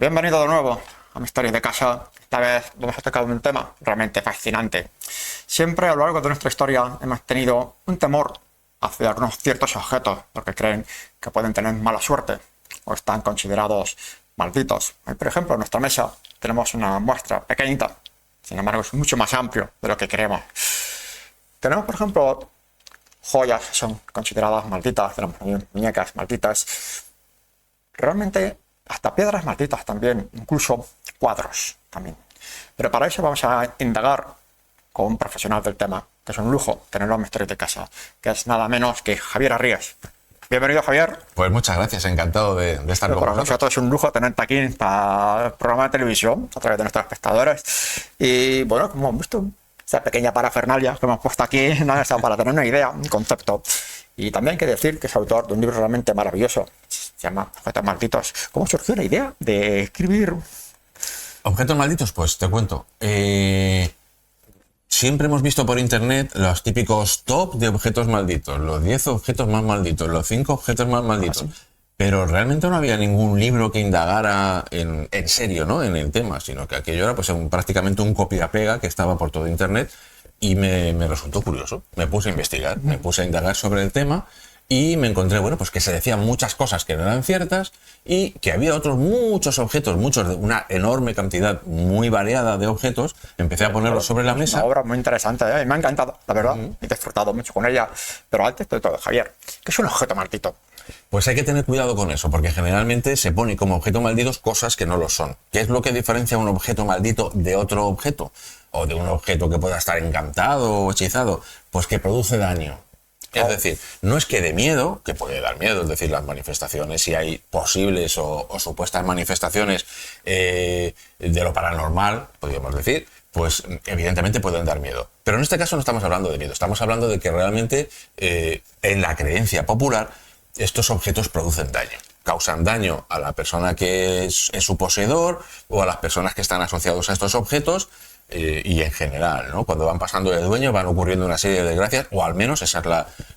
Bienvenido de nuevo a Misterios de Casa. Esta vez vamos a tocar un tema realmente fascinante. Siempre a lo largo de nuestra historia hemos tenido un temor hacia algunos ciertos objetos porque creen que pueden tener mala suerte o están considerados malditos. Hoy, por ejemplo, en nuestra mesa tenemos una muestra pequeñita, sin embargo es mucho más amplio de lo que creemos. Tenemos, por ejemplo, joyas que son consideradas malditas, tenemos muñecas malditas, realmente hasta piedras malditas también, incluso cuadros también. Pero para eso vamos a indagar con un profesional del tema, que es un lujo tenerlo en Misterios de Casa, que es nada menos que Javier Arríes. Bienvenido, Javier. Pues muchas gracias, encantado de estar con vosotros. Para nosotros es un lujo tenerte aquí para el programa de televisión, a través de nuestros espectadores. Y bueno, como hemos visto, esa pequeña parafernalia que hemos puesto aquí, ¿no? Esa para tener una idea, un concepto. Y también hay que decir que es autor de un libro realmente maravilloso, se llama Objetos Malditos. ¿Cómo surgió la idea de escribir? Objetos malditos, pues te cuento. Siempre hemos visto por internet los típicos top de objetos malditos, los 10 objetos más malditos, los 5 objetos más malditos. ¿Sí? Pero realmente no había ningún libro que indagara en serio, ¿no?, en el tema, sino que aquello era pues prácticamente un copia-pega que estaba por todo internet y me resultó curioso. Me puse a investigar, me puse a indagar sobre el tema y me encontré, bueno, pues que se decían muchas cosas que no eran ciertas y que había otros muchos objetos, una enorme cantidad muy variada de objetos. Empecé a ponerlos sobre la mesa. Una obra muy interesante, ¿eh? Me ha encantado, la verdad. He disfrutado mucho con ella. Pero antes de todo, Javier, ¿qué es un objeto maldito? Pues hay que tener cuidado con eso, porque generalmente se pone como objeto malditos cosas que no lo son. ¿Qué es lo que diferencia un objeto maldito de otro objeto? O de un objeto que pueda estar encantado o hechizado, pues que produce daño. Es decir, no es que dé miedo, que puede dar miedo, es decir, las manifestaciones, si hay posibles o supuestas manifestaciones de lo paranormal, podríamos decir, pues evidentemente pueden dar miedo. Pero en este caso no estamos hablando de miedo, estamos hablando de que realmente en la creencia popular estos objetos producen daño. Causan daño a la persona que es su poseedor o a las personas que están asociados a estos objetos. Y en general, ¿no? Cuando van pasando de dueño van ocurriendo una serie de desgracias, o al menos esa es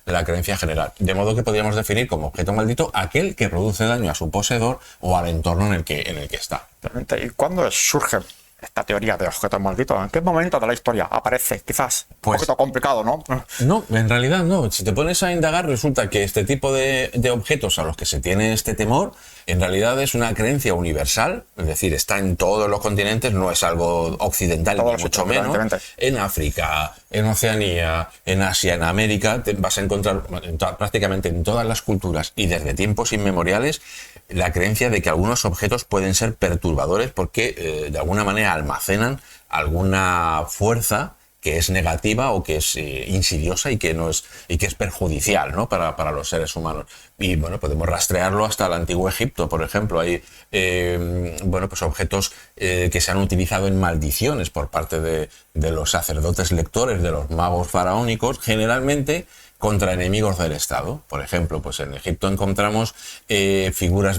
la creencia general. De modo que podríamos definir como objeto maldito aquel que produce daño a su poseedor o al entorno en el que está. ¿Y cuándo surge esta teoría de objetos malditos? ¿En qué momento de la historia aparece? Quizás un poquito complicado, ¿no? No, en realidad no. Si te pones a indagar, resulta que este tipo de objetos a los que se tiene este temor, en realidad es una creencia universal, es decir, está en todos los continentes, no es algo occidental, ni mucho menos. En África, en Oceanía, en Asia, en América, te vas a encontrar prácticamente en todas las culturas y desde tiempos inmemoriales la creencia de que algunos objetos pueden ser perturbadores porque de alguna manera almacenan alguna fuerza que es negativa o que es insidiosa y que es perjudicial, ¿no?, para los seres humanos. Y bueno, podemos rastrearlo hasta el antiguo Egipto, por ejemplo. Hay pues objetos que se han utilizado en maldiciones por parte de los sacerdotes lectores, de los magos faraónicos, generalmente contra enemigos del Estado. Por ejemplo, pues en Egipto encontramos figuras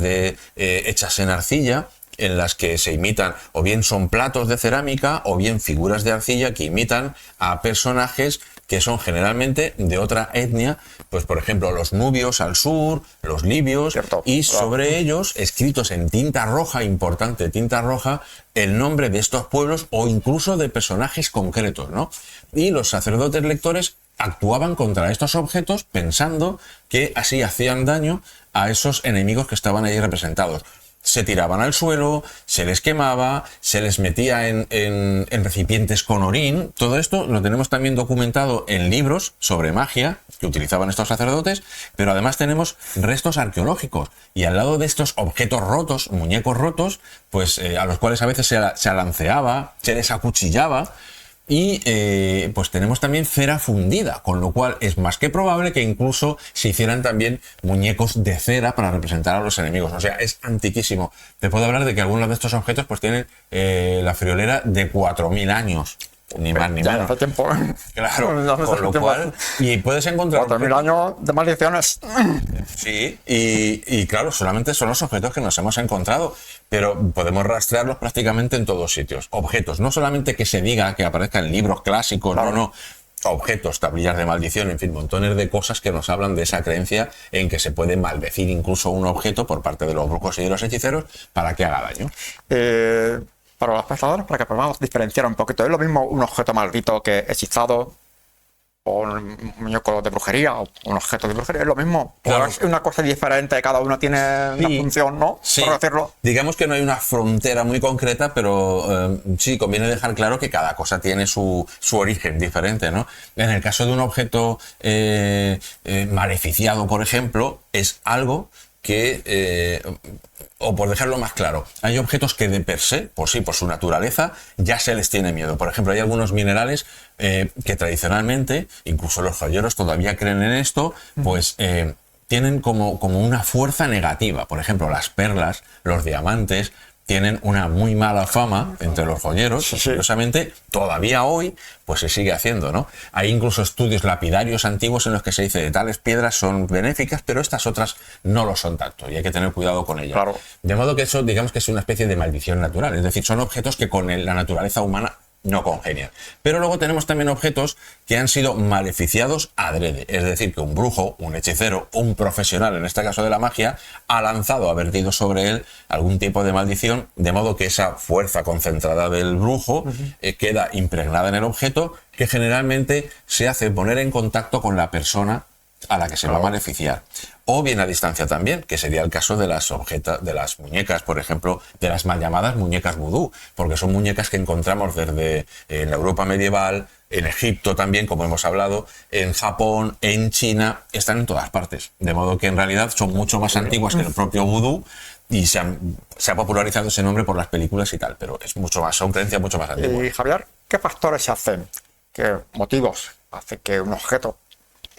hechas en arcilla, en las que se imitan, o bien son platos de cerámica, o bien figuras de arcilla que imitan a personajes que son generalmente de otra etnia, pues por ejemplo los nubios al sur, los libios, y sobre ellos, escritos en tinta roja, importante tinta roja, el nombre de estos pueblos o incluso de personajes concretos, ¿no? Y los sacerdotes lectores actuaban contra estos objetos pensando que así hacían daño a esos enemigos que estaban ahí representados. Se tiraban al suelo, se les quemaba, se les metía en recipientes con orín. Todo esto lo tenemos también documentado en libros sobre magia que utilizaban estos sacerdotes, pero además tenemos restos arqueológicos. Y al lado de estos objetos rotos, muñecos rotos, pues a los cuales a veces se alanceaba, se les acuchillaba. Y pues tenemos también cera fundida, con lo cual es más que probable que incluso se hicieran también muñecos de cera para representar a los enemigos. O sea, es antiquísimo. Te puedo hablar de que algunos de estos objetos pues tienen la friolera de 4.000 años. Ni más ni menos. Hace tiempo. Claro, con lo cual... Y puedes encontrar... 4.000 años de maldiciones. Sí, y claro, solamente son los objetos que nos hemos encontrado, pero podemos rastrearlos prácticamente en todos sitios. Objetos, no solamente que se diga, que aparezcan en libros clásicos, claro. No. objetos, tablillas de maldición, en fin, montones de cosas que nos hablan de esa creencia en que se puede maldecir incluso un objeto por parte de los brujos y de los hechiceros para que haga daño. Para los espectadores, para que podamos diferenciar un poquito, ¿es lo mismo un objeto maldito que hechizado? O un muñeco de brujería, o un objeto de brujería, es lo mismo. Claro. Es una cosa diferente, cada uno tiene una función, ¿no? Sí. Por decirlo. Digamos que no hay una frontera muy concreta, pero sí, conviene dejar claro que cada cosa tiene su origen diferente, ¿no? En el caso de un objeto maleficiado, por ejemplo, es algo que... o por dejarlo más claro, hay objetos que de per se, por sí, por su naturaleza, ya se les tiene miedo. Por ejemplo, hay algunos minerales que tradicionalmente, incluso los joyeros todavía creen en esto, pues tienen como una fuerza negativa. Por ejemplo, las perlas, los diamantes, tienen una muy mala fama entre los joyeros. Sí. Curiosamente, todavía hoy pues se sigue haciendo, ¿no? Hay incluso estudios lapidarios antiguos en los que se dice que tales piedras son benéficas, pero estas otras no lo son tanto y hay que tener cuidado con ellas. Claro. De modo que eso, digamos que es una especie de maldición natural, es decir, son objetos que con la naturaleza humana no congenian. Pero luego tenemos también objetos que han sido maleficiados adrede, es decir, que un brujo, un hechicero, un profesional, en este caso de la magia, ha lanzado, ha vertido sobre él algún tipo de maldición, de modo que esa fuerza concentrada del brujo queda impregnada en el objeto, que generalmente se hace poner en contacto con la persona a la que se va a maleficiar. O bien a distancia también, que sería el caso de las muñecas, por ejemplo, de las mal llamadas muñecas vudú, porque son muñecas que encontramos desde en la Europa medieval, en Egipto también, como hemos hablado, en Japón, en China, están en todas partes. De modo que en realidad son mucho más antiguas que el propio vudú y se ha popularizado ese nombre por las películas y tal, pero es mucho más, son creencias mucho más antiguas. Y Javier, ¿qué factores se hacen? ¿Qué motivos hace que un objeto,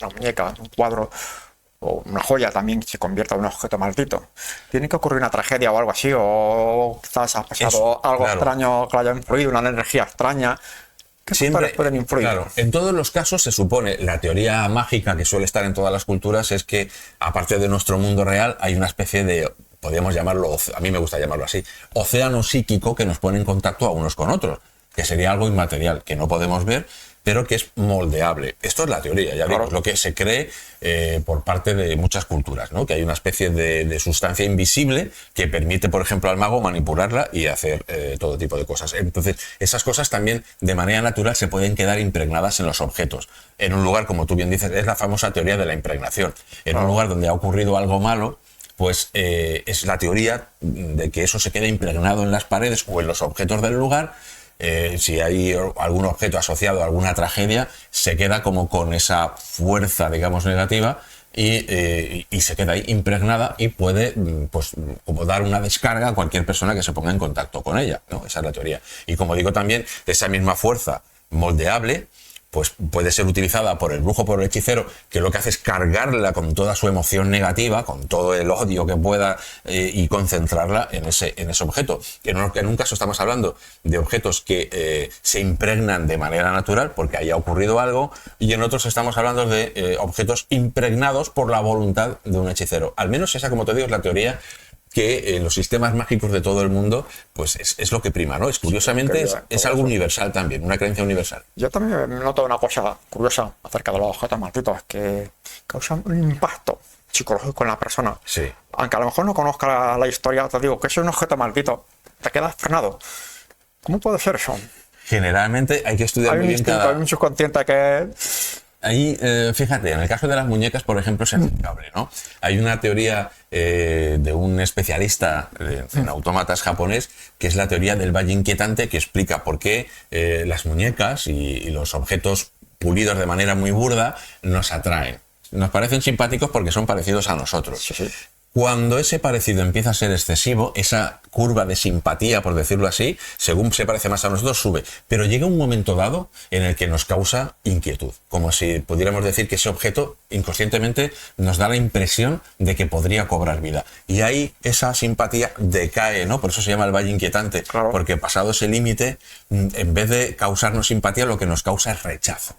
una muñeca, un cuadro o una joya también se convierta en un objeto maldito? ¿Tiene que ocurrir una tragedia o algo así? ¿O quizás ha pasado algo extraño que haya influido, una energía extraña? ¿Qué factores pueden influir? Claro, en todos los casos se supone, la teoría mágica que suele estar en todas las culturas es que, aparte de nuestro mundo real, hay una especie de, podríamos llamarlo, a mí me gusta llamarlo así, océano psíquico que nos pone en contacto a unos con otros, que sería algo inmaterial, que no podemos ver, pero que es moldeable. Esto es la teoría, ya vimos, lo que se cree por parte de muchas culturas, ¿no? Que hay una especie de sustancia invisible que permite, por ejemplo, al mago manipularla y hacer todo tipo de cosas. Entonces, esas cosas también de manera natural se pueden quedar impregnadas en los objetos. En un lugar, como tú bien dices, es la famosa teoría de la impregnación. En un lugar donde ha ocurrido algo malo, pues es la teoría de que eso se queda impregnado en las paredes o en los objetos del lugar. Si hay algún objeto asociado a alguna tragedia, se queda como con esa fuerza, digamos, negativa y se queda ahí impregnada y puede, pues, como dar una descarga a cualquier persona que se ponga en contacto con ella, ¿no? Esa es la teoría. Y como digo también, esa misma fuerza moldeable, pues puede ser utilizada por el brujo, por el hechicero, que lo que hace es cargarla con toda su emoción negativa, con todo el odio que pueda y concentrarla en ese objeto. En un caso estamos hablando de objetos que se impregnan de manera natural porque haya ocurrido algo, y en otros estamos hablando de objetos impregnados por la voluntad de un hechicero. Al menos esa, como te digo, es la teoría que en los sistemas mágicos de todo el mundo pues es lo que prima, ¿no? Curiosamente es algo universal también, una creencia universal. Yo también noto una cosa curiosa acerca de los objetos malditos, que causan un impacto psicológico en la persona. Sí. Aunque a lo mejor no conozca la historia, te digo que es un objeto maldito, te quedas frenado. ¿Cómo puede ser eso? Generalmente hay que estudiar muy bien Hay un subconsciente que... Ahí, fíjate, en el caso de las muñecas, por ejemplo, es aplicable, ¿no? Hay una teoría de un especialista en autómatas japonés, que es la teoría del valle inquietante, que explica por qué las muñecas y los objetos pulidos de manera muy burda nos atraen. Nos parecen simpáticos porque son parecidos a nosotros. Sí. Cuando ese parecido empieza a ser excesivo, esa curva de simpatía, por decirlo así, según se parece más a nosotros, sube. Pero llega un momento dado en el que nos causa inquietud, como si pudiéramos decir que ese objeto inconscientemente nos da la impresión de que podría cobrar vida. Y ahí esa simpatía decae, ¿no? Por eso se llama el valle inquietante, claro. Porque pasado ese límite, en vez de causarnos simpatía, lo que nos causa es rechazo.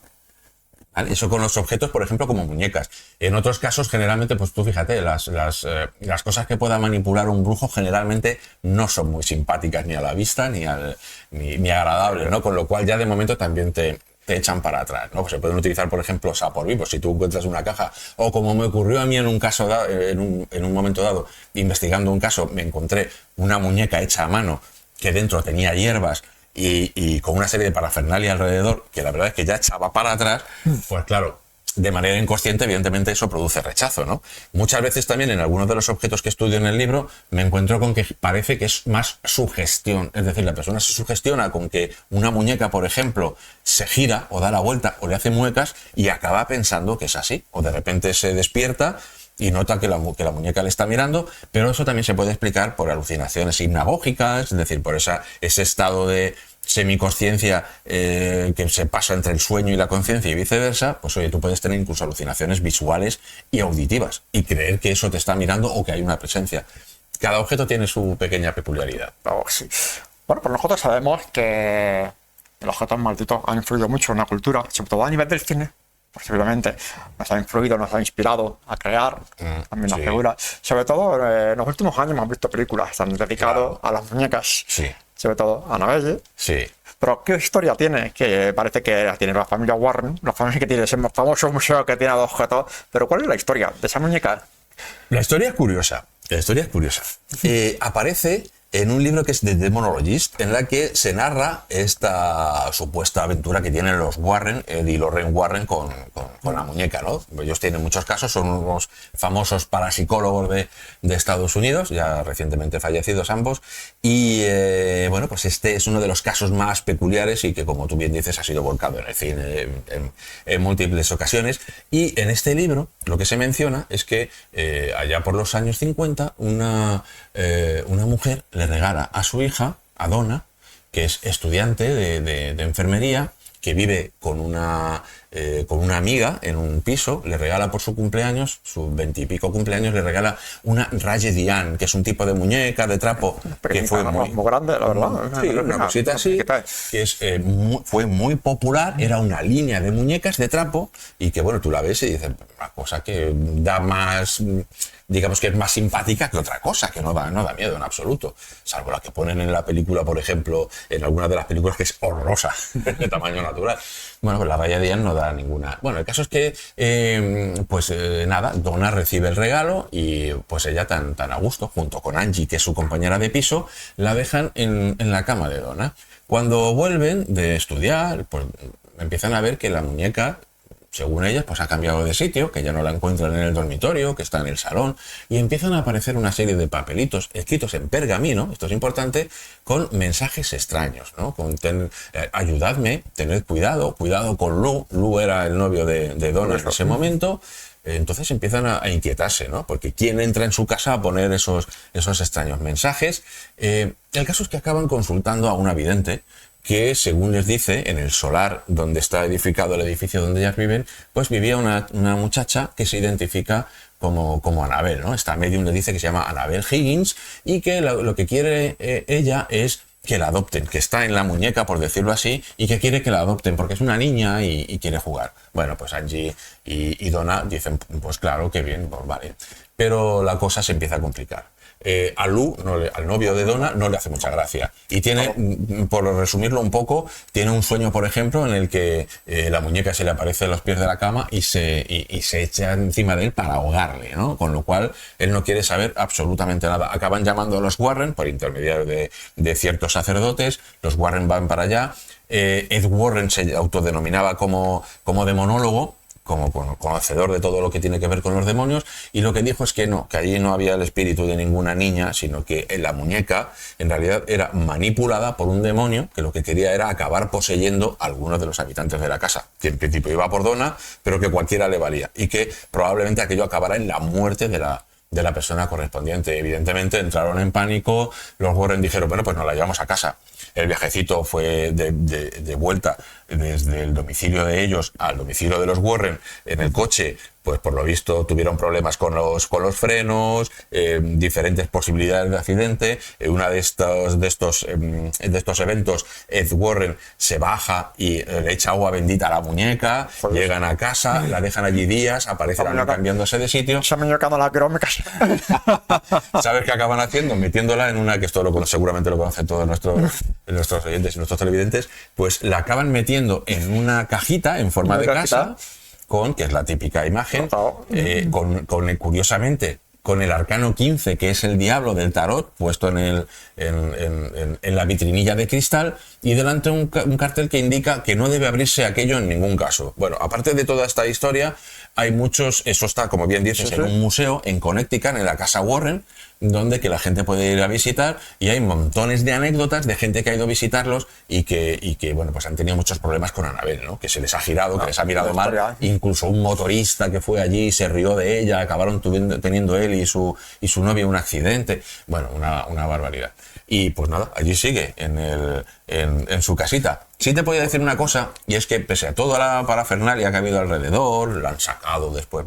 ¿Vale? Eso con los objetos, por ejemplo, como muñecas. En otros casos, generalmente, pues tú fíjate, las cosas que pueda manipular un brujo generalmente no son muy simpáticas ni a la vista ni agradables, ¿no? Con lo cual ya de momento también te te echan para atrás, ¿no? Pues se pueden utilizar, por ejemplo, por vivos. Si tú encuentras una caja, o como me ocurrió a mí en un caso en un momento dado, investigando un caso, me encontré una muñeca hecha a mano que dentro tenía hierbas y con una serie de parafernalia alrededor, que la verdad es que ya echaba para atrás, pues claro, de manera inconsciente, evidentemente eso produce rechazo, ¿no? Muchas veces también en algunos de los objetos que estudio en el libro me encuentro con que parece que es más sugestión, es decir, la persona se sugestiona con que una muñeca, por ejemplo, se gira o da la vuelta o le hace muecas y acaba pensando que es así, o de repente se despierta y nota que la muñeca le está mirando, pero eso también se puede explicar por alucinaciones hipnagógicas, es decir, por ese estado de semiconsciencia que se pasa entre el sueño y la conciencia y viceversa. Pues oye, tú puedes tener incluso alucinaciones visuales y auditivas y creer que eso te está mirando o que hay una presencia. Cada objeto tiene su pequeña peculiaridad. Oh, sí. Bueno, pues nosotros sabemos que los objetos malditos han influido mucho en la cultura, sobre todo a nivel del cine. Posiblemente nos ha influido, nos ha inspirado a crear también las figuras. Sobre todo en los últimos años hemos visto películas que han dedicado a las muñecas. Sí. Sobre todo a Annabelle. Sí. Pero ¿qué historia tiene? Que parece que la tiene la familia Warren, la familia que tiene ese famoso museo que tiene dos objetos. Pero ¿cuál es la historia de esa muñeca? La historia es curiosa. Aparece en un libro que es The Demonologist, en la que se narra esta supuesta aventura que tienen los Warren, Ed y Lorraine Warren, con la muñeca, ¿no? Ellos tienen muchos casos, son unos famosos parapsicólogos de Estados Unidos, ya recientemente fallecidos ambos, y bueno, pues este es uno de los casos más peculiares y que, como tú bien dices, ha sido volcado en el cine en múltiples ocasiones. Y en este libro lo que se menciona es que allá por los años 50 una mujer le regala a su hija, a Donna, que es estudiante de enfermería, que vive con una amiga en un piso, le regala por su cumpleaños, su 20 y pico cumpleaños, le regala una Raye Diane, que es un tipo de muñeca de trapo que fue muy grande, la verdad. Sí, una cosita así, que fue muy popular, era una línea de muñecas de trapo y que, bueno, tú la ves y dices, una cosa que da más, digamos que es más simpática que otra cosa, que no da miedo en absoluto, salvo la que ponen en la película, por ejemplo, en algunas de las películas, que es horrorosa, de tamaño natural. Bueno, pues la Raye Diane no da ninguna. Bueno, el caso es que, nada, Donna recibe el regalo y pues ella tan a gusto, junto con Angie, que es su compañera de piso, la dejan en la cama de Donna. Cuando vuelven de estudiar, pues empiezan a ver que la muñeca, según ellas, pues ha cambiado de sitio, que ya no la encuentran en el dormitorio, que está en el salón, y empiezan a aparecer una serie de papelitos escritos en pergamino, esto es importante, con mensajes extraños, ¿no? Ayudadme, tened cuidado con Lou. Lou era el novio de Donna en ese momento. Entonces empiezan a inquietarse, ¿no? Porque ¿quién entra en su casa a poner esos extraños mensajes? El caso es que acaban consultando a una vidente que, según les dice, en el solar donde está edificado el edificio donde ellas viven, pues vivía una muchacha que se identifica como Annabelle, ¿no? Esta medium le dice que se llama Annabelle Higgins y que lo que quiere ella es que la adopten, que está en la muñeca, por decirlo así, y que quiere que la adopten porque es una niña y quiere jugar. Bueno, pues Angie y Donna dicen, pues claro, que bien, pues vale. Pero la cosa se empieza a complicar. A Lou, al novio de Donna, no le hace mucha gracia. Y tiene, por resumirlo un poco, tiene un sueño, por ejemplo, en el que la muñeca se le aparece a los pies de la cama y se echa encima de él para ahogarle, ¿no? Con lo cual, él no quiere saber absolutamente nada. Acaban llamando a los Warren por intermediario de ciertos sacerdotes. Los Warren van para allá. Ed Warren se autodenominaba como demonólogo, como conocedor de todo lo que tiene que ver con los demonios, y lo que dijo es que no, que allí no había el espíritu de ninguna niña, sino que la muñeca en realidad era manipulada por un demonio que lo que quería era acabar poseyendo a algunos de los habitantes de la casa, que en principio iba por Donna, pero que cualquiera le valía, y que probablemente aquello acabara en la muerte de la persona correspondiente. Evidentemente entraron en pánico, los Warren dijeron, bueno, pues nos la llevamos a casa. El viajecito fue de vuelta desde el domicilio de ellos al domicilio de los Warren en el coche. Pues por lo visto tuvieron problemas con los frenos, diferentes posibilidades de accidente. Una de estos eventos, Ed Warren se baja y le echa agua bendita a la muñeca. Joder. Llegan a casa, la dejan allí días, aparece la muñeca cambiándose de sitio. Se me quedado la crónica. ¿Sabes qué acaban haciendo? Metiéndola en una, que esto seguramente lo conocen todos nuestros nuestros oyentes y nuestros televidentes, pues la acaban metiendo en una cajita en forma de casa, que es la típica imagen, curiosamente, con el arcano 15, que es el diablo del tarot, puesto en la vitrinilla de cristal, y delante un cartel que indica que no debe abrirse aquello en ningún caso. Bueno, aparte de toda esta historia, hay muchos, eso está, como bien dices, en un museo en Connecticut, en la casa Warren, donde que la gente puede ir a visitar, y hay montones de anécdotas de gente que ha ido a visitarlos y que bueno, pues han tenido muchos problemas con Annabelle, ¿no? Que se les ha girado, que les ha mirado mal, incluso un motorista que fue allí se rió de ella, acabaron teniendo él y su novio un accidente, bueno, una barbaridad. Y pues nada, allí sigue, en su casita. Sí te podía decir una cosa, y es que pese a toda la parafernalia que ha habido alrededor, la han sacado después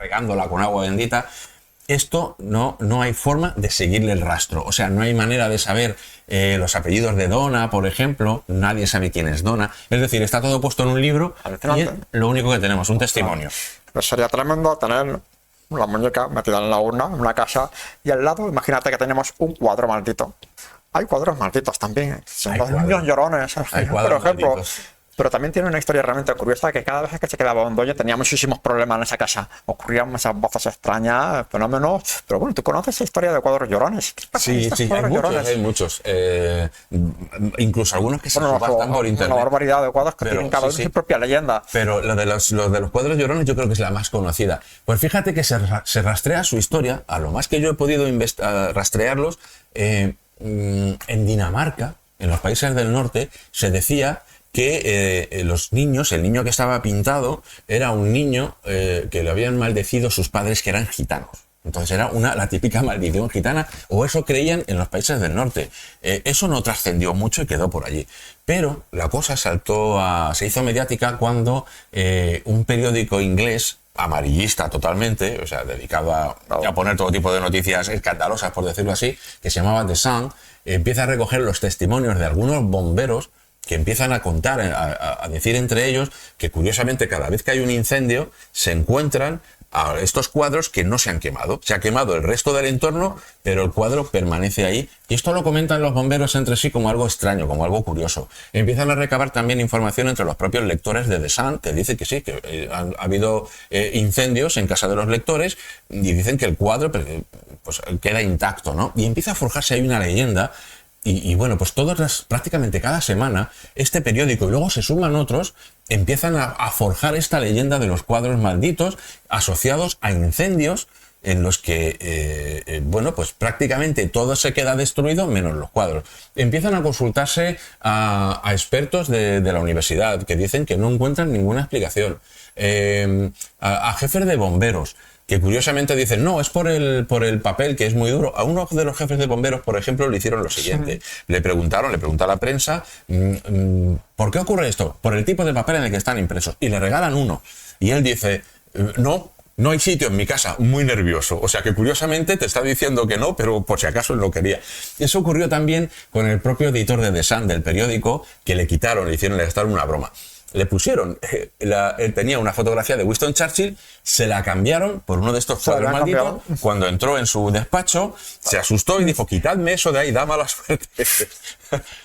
regándola con agua bendita, esto no hay forma de seguirle el rastro. O sea, no hay manera de saber los apellidos de Donna, por ejemplo. Nadie sabe quién es Donna. Es decir, está todo puesto en un libro y es lo único que tenemos, un testimonio. Pues sería tremendo tener la muñeca metida en la urna, en una casa, y al lado, imagínate que tenemos un cuadro maldito. Hay cuadros malditos también, son los niños llorones, por ejemplo. Malditos. Pero también tiene una historia realmente curiosa, que cada vez que se quedaba Ondoye tenía muchísimos problemas en esa casa. Ocurrían esas voces extrañas, fenómenos. Pero bueno, ¿tú conoces esa historia de cuadros llorones? Sí, hay muchos. Incluso algunos que se subastan por internet. Una barbaridad de cuadros que tienen cada uno su propia leyenda. Pero lo de los cuadros llorones yo creo que es la más conocida. Pues fíjate que se rastrea su historia, a lo más que yo he podido rastrearlos, en Dinamarca, en los países del norte, se decía que los niños, el niño que estaba pintado, era un niño que le habían maldecido sus padres, que eran gitanos. Entonces era la típica maldición gitana, o eso creían en los países del norte. Eso no trascendió mucho y quedó por allí. Pero la cosa se hizo mediática cuando un periódico inglés, amarillista totalmente, o sea, dedicado a poner todo tipo de noticias escandalosas, por decirlo así, que se llamaba The Sun, empieza a recoger los testimonios de algunos bomberos que empiezan a contar, a decir entre ellos que curiosamente cada vez que hay un incendio se encuentran a estos cuadros que no se han quemado. Se ha quemado el resto del entorno, pero el cuadro permanece ahí. Y esto lo comentan los bomberos entre sí como algo extraño, como algo curioso. Empiezan a recabar también información entre los propios lectores de The Sun, que dicen que sí, que ha habido incendios en casa de los lectores, y dicen que el cuadro pues queda intacto, ¿no? Y empieza a forjarse ahí una leyenda. Y bueno, pues prácticamente cada semana, este periódico, y luego se suman otros, empiezan a forjar esta leyenda de los cuadros malditos asociados a incendios en los que, bueno, pues prácticamente todo se queda destruido menos los cuadros. Empiezan a consultarse a expertos de la universidad que dicen que no encuentran ninguna explicación. A jefes de bomberos, que curiosamente dicen, no, es por el papel, que es muy duro. A uno de los jefes de bomberos, por ejemplo, le hicieron lo siguiente. Le preguntó a la prensa, ¿por qué ocurre esto? Por el tipo de papel en el que están impresos. Y le regalan uno. Y él dice, no hay sitio en mi casa, muy nervioso. O sea que curiosamente te está diciendo que no, pero por si acaso él lo quería. Eso ocurrió también con el propio editor de The Sun, del periódico, que le hicieron una broma. Le pusieron, él tenía una fotografía de Winston Churchill, se la cambiaron por uno de estos cuadros malditos. Cuando entró en su despacho, se asustó y dijo, quitadme eso de ahí, da mala suerte.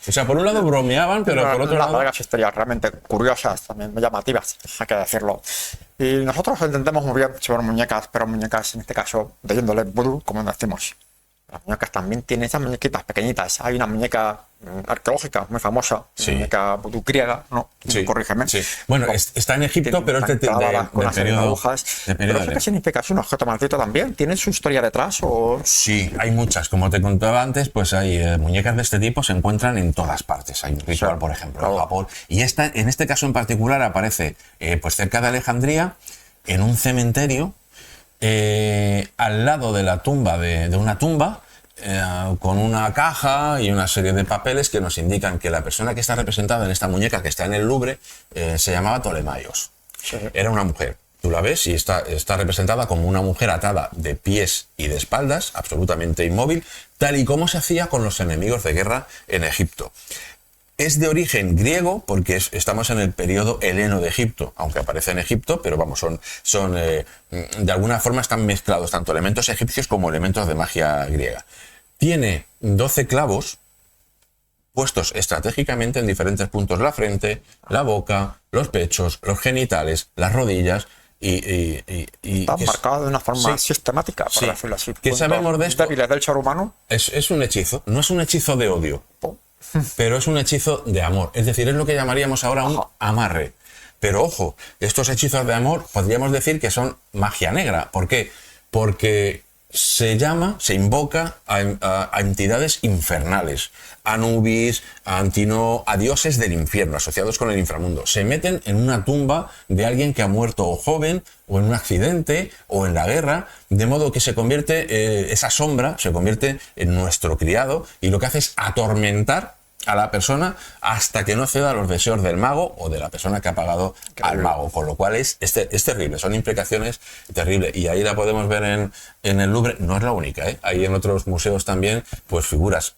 O sea, por un lado bromeaban, pero por otro lado... Las historias realmente curiosas, también llamativas, hay que decirlo. Y nosotros entendemos muy bien sobre muñecas, pero muñecas en este caso de índole vudú, como decimos. Las muñecas también tienen esas muñequitas pequeñitas. Hay una muñeca arqueológica muy famosa, muñeca vudú griega, ¿no? Sí. Corrígeme. Sí. Bueno, está en Egipto, pero es de periodo. ¿Pero eso qué significa? ¿Es un objeto maldito también? ¿Tiene su historia detrás? O... Sí, hay muchas. Como te contaba antes, pues hay muñecas de este tipo, se encuentran en todas partes. Hay un ritual, por ejemplo, en Japón. Y en este caso en particular aparece pues cerca de Alejandría, en un cementerio, al lado de la tumba de una tumba, con una caja y una serie de papeles que nos indican que la persona que está representada en esta muñeca, que está en el Louvre, se llamaba Ptolemaios. Sí. Era una mujer. Tú la ves y está representada como una mujer atada de pies y de espaldas, absolutamente inmóvil, tal y como se hacía con los enemigos de guerra en Egipto. Es de origen griego porque estamos en el periodo heleno de Egipto, aunque aparece en Egipto, pero vamos, son de alguna forma están mezclados tanto elementos egipcios como elementos de magia griega. Tiene 12 clavos puestos estratégicamente en diferentes puntos: la frente, la boca, los pechos, los genitales, las rodillas. Está marcado de una forma sistemática, por decirlo así. ¿Qué sabemos de esto? Débiles del ser humano. Es un hechizo, no es un hechizo de odio, pero es un hechizo de amor. Es decir, es lo que llamaríamos ahora un amarre. Pero ojo, estos hechizos de amor podríamos decir que son magia negra. ¿Por qué? Porque se invoca a entidades infernales, a Anubis, a Antino, a dioses del infierno asociados con el inframundo. Se meten en una tumba de alguien que ha muerto o joven, o en un accidente, o en la guerra, de modo que se convierte, esa sombra se convierte en nuestro criado, y lo que hace es atormentar a la persona hasta que no ceda a los deseos del mago o de la persona que ha pagado al mago, con lo cual es terrible, son implicaciones terribles, y ahí la podemos ver en el Louvre. No es la única, ¿eh? Hay en otros museos también pues figuras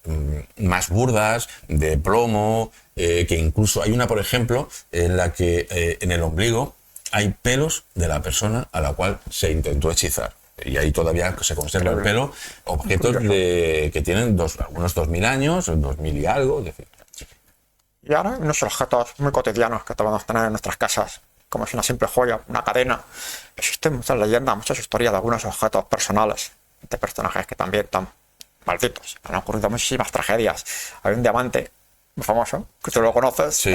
más burdas, de plomo, que incluso hay una, por ejemplo, en la que en el ombligo hay pelos de la persona a la cual se intentó hechizar. Y ahí todavía se conserva el pelo, objetos que tienen algunos 2000 años, 2000 y algo. Es decir. Y ahora hay unos objetos muy cotidianos que podemos tener en nuestras casas, como es una simple joya, una cadena. Existen muchas leyendas, muchas historias de algunos objetos personales, de personajes que también están malditos. Han ocurrido muchísimas tragedias. Hay un diamante muy famoso, que tú lo conoces. Sí,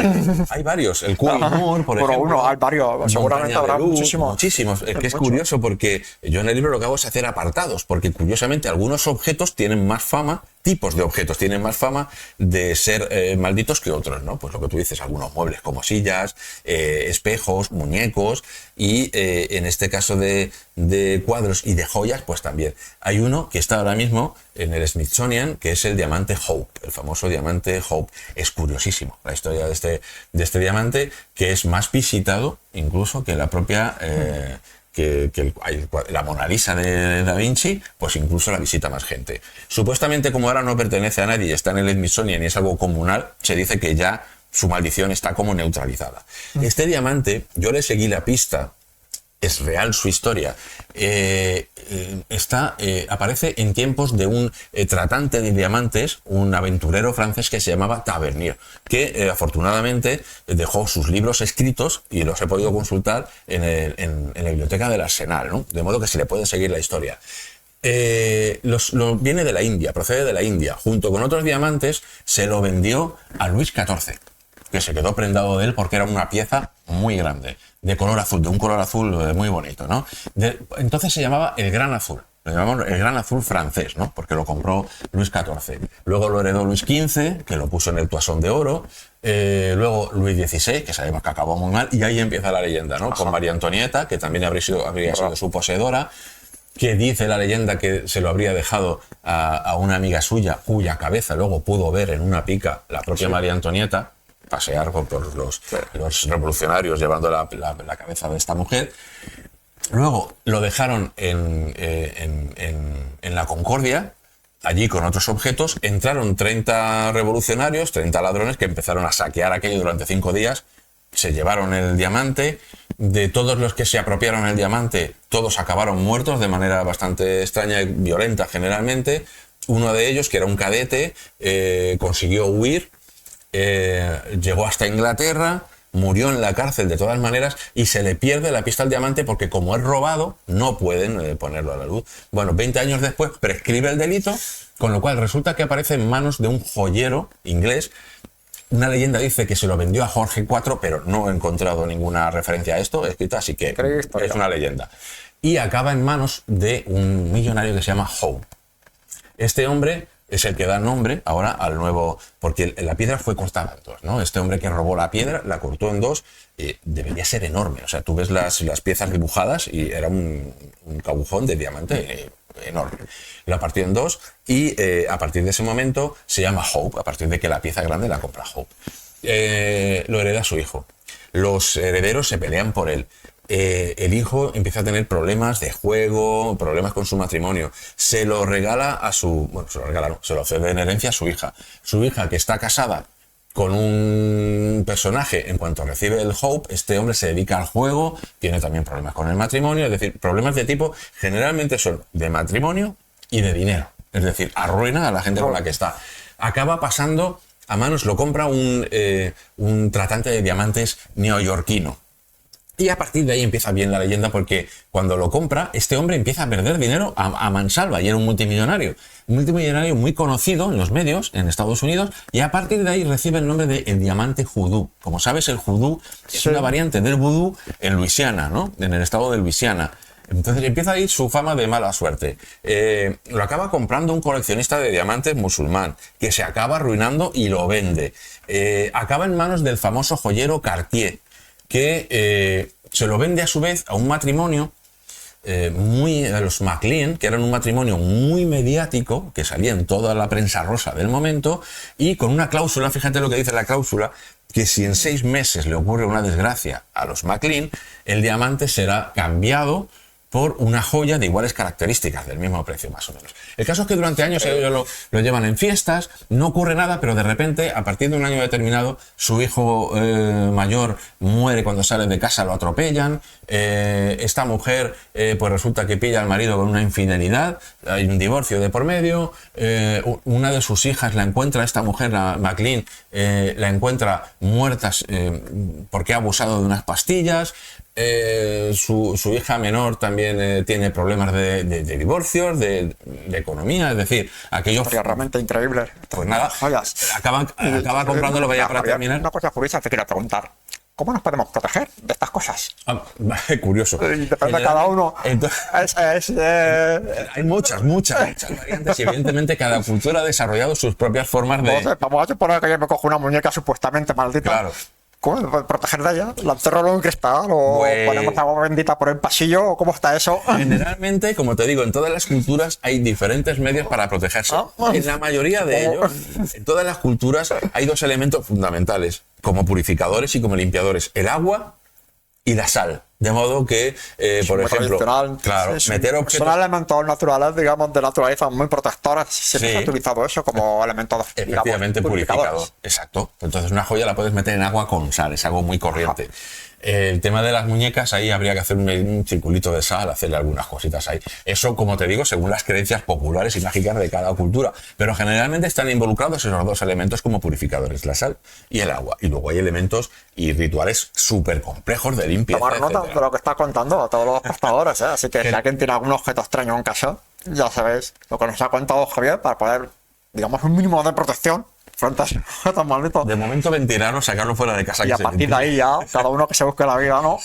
hay varios. El Koh-i-Noor, por ejemplo. Uno, hay varios. Seguramente habrá muchísimos. Es que es curioso porque yo en el libro lo que hago es hacer apartados, porque curiosamente algunos objetos tienen más fama, tipos de objetos tienen más fama de ser malditos que otros, ¿no? Pues lo que tú dices, algunos muebles como sillas, espejos, muñecos, y en este caso de cuadros y de joyas, pues también. Hay uno que está ahora mismo en el Smithsonian, que es el diamante Hope, el famoso diamante Hope. Es curiosísimo la historia de este diamante, que es más visitado incluso que la propia la Mona Lisa de Da Vinci, pues incluso la visita más gente. Supuestamente, como ahora no pertenece a nadie y está en el Smithsonian y es algo comunal, se dice que ya su maldición está como neutralizada. Este diamante, yo le seguí la pista. Es real su historia. Aparece en tiempos de un tratante de diamantes, un aventurero francés que se llamaba Tavernier, que afortunadamente dejó sus libros escritos y los he podido consultar en la biblioteca del Arsenal, ¿no? De modo que se le puede seguir la historia. Viene de la India, procede de la India. Junto con otros diamantes se lo vendió a Luis XIV, que se quedó prendado de él porque era una pieza muy grande, de color azul, de un color azul muy bonito, ¿no? Entonces se llamaba el Gran Azul, lo llamamos el Gran Azul francés, ¿no? Porque lo compró Luis XIV. Luego lo heredó Luis XV, que lo puso en el Toisón de Oro. Luego Luis XVI, que sabemos que acabó muy mal, y ahí empieza la leyenda, ¿no? Con María Antonieta, que también habría sido su poseedora, que dice la leyenda que se lo habría dejado a una amiga suya, cuya cabeza luego pudo ver en una pica la propia María Antonieta, pasear por los revolucionarios llevando la cabeza de esta mujer. Luego lo dejaron en la Concordia, allí con otros objetos. Entraron 30 revolucionarios, 30 ladrones, que empezaron a saquear aquello durante 5 días. Se llevaron el diamante. De todos los que se apropiaron el diamante, todos acabaron muertos de manera bastante extraña y violenta generalmente. Uno de ellos, que era un cadete, consiguió huir. Llegó hasta Inglaterra, murió en la cárcel de todas maneras, y se le pierde la pista al diamante porque, como es robado, no pueden ponerlo a la luz. Bueno, 20 años después prescribe el delito, con lo cual resulta que aparece en manos de un joyero inglés. Una leyenda dice que se lo vendió a Jorge IV, pero no he encontrado ninguna referencia a esto escrita, así que es una leyenda. Y acaba en manos de un millonario que se llama Hope. Este hombre es el que da nombre ahora al nuevo, porque la piedra fue cortada en dos, ¿no? Este hombre que robó la piedra la cortó en dos, debería ser enorme. O sea, tú ves las piezas dibujadas y era un cabujón de diamante enorme. Lo partió en dos y a partir de ese momento se llama Hope, a partir de que la pieza grande la compra Hope. Lo hereda su hijo. Los herederos se pelean por él. El hijo empieza a tener problemas de juego, problemas con su matrimonio. Se lo regala a su... Bueno, se lo regala, no, se lo cede en herencia a su hija. Su hija, que está casada con un personaje, en cuanto recibe el Hope, este hombre se dedica al juego, tiene también problemas con el matrimonio, es decir, problemas de tipo, generalmente son de matrimonio y de dinero. Es decir, arruina a la gente con la que está. Acaba pasando a manos lo compra un tratante de diamantes neoyorquino. Y a partir de ahí empieza bien la leyenda, porque cuando lo compra, este hombre empieza a perder dinero a mansalva, y era un multimillonario muy conocido en los medios, en Estados Unidos, y a partir de ahí recibe el nombre de el diamante vudú. Como sabes, el vudú es una variante del vudú en Luisiana, ¿no? En el estado de Luisiana. Entonces empieza ahí su fama de mala suerte. Lo acaba comprando un coleccionista de diamantes musulmán, que se acaba arruinando y lo vende. Acaba en manos del famoso joyero Cartier, que se lo vende a su vez a un matrimonio de los McLean, que eran un matrimonio muy mediático, que salía en toda la prensa rosa del momento, y con una cláusula, fíjate lo que dice la cláusula, que si en 6 meses le ocurre una desgracia a los McLean, el diamante será cambiado por una joya de iguales características, del mismo precio más o menos. El caso es que durante años ellos lo llevan en fiestas, no ocurre nada, pero de repente, a partir de un año determinado, su hijo mayor muere cuando sale de casa, lo atropellan, esta mujer pues resulta que pilla al marido con una infidelidad, hay un divorcio de por medio, una de sus hijas la encuentra, esta mujer, la McLean, la encuentra muerta porque ha abusado de unas pastillas. Su hija menor también tiene problemas de divorcios, de economía, es decir, aquellos... Realmente increíble. Pues nada, acaba comprándolo para terminar. Una cosa curiosa te quiero preguntar. ¿Cómo nos podemos proteger de estas cosas? Curioso. Depende de cada uno. Hay muchas variantes y evidentemente cada cultura ha desarrollado sus propias formas de... Vamos a suponer que yo me cojo una muñeca supuestamente maldita. Claro. ¿Cómo me puedo proteger de ella? ¿La encerro en un cristal o ponemos agua bendita por el pasillo? ¿O cómo está eso? Generalmente, como te digo, en todas las culturas hay diferentes medios para protegerse. En la mayoría de ellos, en todas las culturas, hay 2 elementos fundamentales, como purificadores y como limpiadores: el agua y la sal. De modo que, por ejemplo, claro, meter objetos... Son elementos naturales, digamos, de naturaleza muy protectores. Siempre se ha utilizado eso como elementos, efectivamente, purificador. Exacto. Entonces una joya la puedes meter en agua con sal, es algo muy corriente. El tema de las muñecas, ahí habría que hacer un circulito de sal, hacerle algunas cositas ahí. Eso, como te digo, según las creencias populares y mágicas de cada cultura. Pero generalmente están involucrados esos 2 elementos como purificadores, la sal y el agua. Y luego hay elementos y rituales súper complejos de limpieza. Tomar nota de lo que está contando a todos los espectadores, ¿eh? Así que si alguien tiene algún objeto extraño en casa, ya sabéis lo que nos ha contado Javier para poder, digamos, un mínimo de protección frente a estos malditos. De momento ventilarlo, sacarlo fuera de casa. Y a partir de ahí ya, cada uno que se busque la vida, ¿no?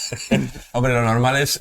Hombre, lo normal es...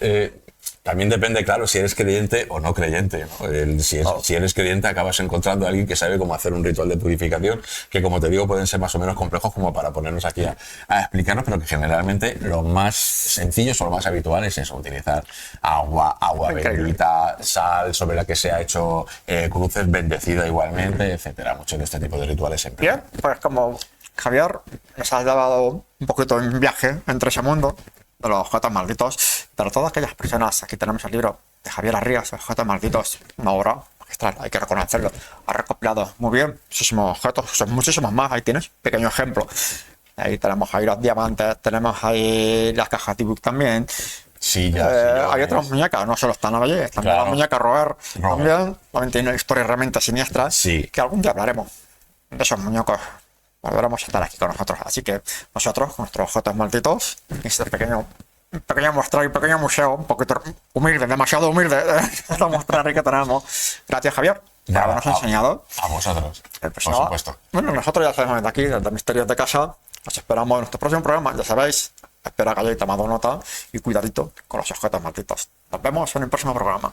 también depende, claro, si eres creyente o no creyente, ¿no? Si eres creyente, acabas encontrando a alguien que sabe cómo hacer un ritual de purificación, que, como te digo, pueden ser más o menos complejos como para ponernos aquí a explicarnos, pero que generalmente lo más sencillo o lo más habitual es eso: utilizar agua bendita, sal sobre la que se ha hecho cruces bendecida igualmente, etcétera. Muchos de este tipo de rituales siempre. Bien, pues como Javier nos ha llevado un poquito en viaje entre ese mundo de los objetos malditos, pero todas aquellas personas, aquí tenemos el libro de Javier Arrías, Objetos Malditos, una obra magistral, hay que reconocerlo, ha recopilado muy bien muchísimos objetos, son muchísimos más, ahí tienes pequeño ejemplo, ahí tenemos ahí los diamantes, tenemos ahí las cajas de book también. Hay otras muñecas, no solo están allí, están las muñecas Robert también tiene una historia realmente siniestra, que algún día hablaremos de esos muñecos. Volveremos a estar aquí con nosotros. Así que nosotros, con nuestros objetos malditos, este pequeño muestrario, un pequeño museo, un poquito humilde, demasiado humilde, esta muestrario que tenemos. Gracias, Javier, por habernos enseñado. A vosotros, por supuesto. Bueno, nosotros ya sabemos de aquí, desde Misterios de Casa. Os esperamos en nuestro próximo programa, ya sabéis. Espero que hayáis tomado nota y cuidadito con los objetos malditos. Nos vemos en el próximo programa.